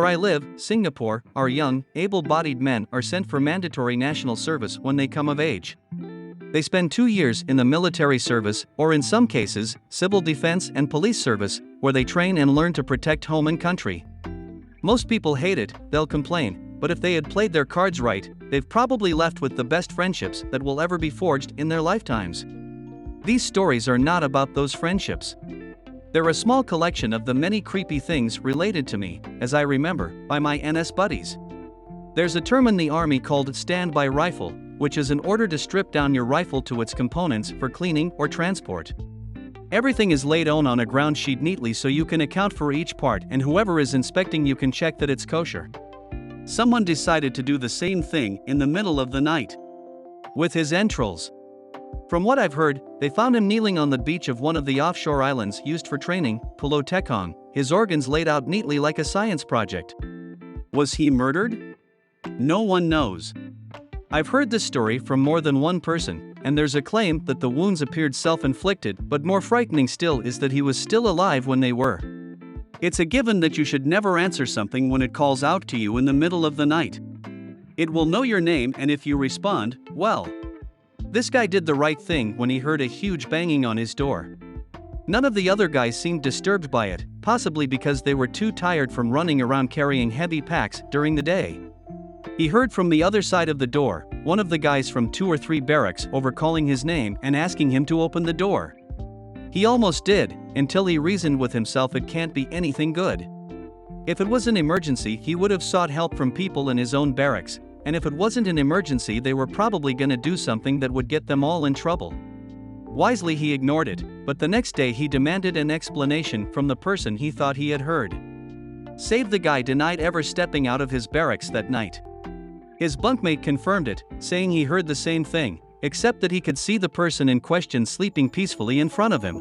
Where I live, Singapore, our young, able-bodied men are sent for mandatory national service when they come of age. They spend 2 years in the military service, or in some cases, civil defense and police service, where they train and learn to protect home and country. Most people hate it, they'll complain, but if they had played their cards right, they've probably left with the best friendships that will ever be forged in their lifetimes. These stories are not about those friendships. They're a small collection of the many creepy things related to me, as I remember, by my NS buddies. There's a term in the army called standby rifle, which is an order to strip down your rifle to its components for cleaning or transport. Everything is laid on a ground sheet neatly so you can account for each part, and whoever is inspecting you can check that it's kosher. Someone decided to do the same thing in the middle of the night with his entrails. From what I've heard, they found him kneeling on the beach of one of the offshore islands used for training, Pulau Tekong, his organs laid out neatly like a science project. Was he murdered? No one knows. I've heard this story from more than one person, and there's a claim that the wounds appeared self-inflicted, but more frightening still is that he was still alive when they were. It's a given that you should never answer something when it calls out to you in the middle of the night. It will know your name, and if you respond, well. This guy did the right thing when he heard a huge banging on his door. None of the other guys seemed disturbed by it, possibly because they were too tired from running around carrying heavy packs during the day. He heard from the other side of the door, one of the guys from 2 or 3 barracks over calling his name and asking him to open the door. He almost did, until he reasoned with himself it can't be anything good. If it was an emergency, he would have sought help from people in his own barracks, and if it wasn't an emergency, they were probably gonna do something that would get them all in trouble. Wisely he ignored it, but the next day he demanded an explanation from the person he thought he had heard. Save the guy denied ever stepping out of his barracks that night. His bunkmate confirmed it, saying he heard the same thing, except that he could see the person in question sleeping peacefully in front of him.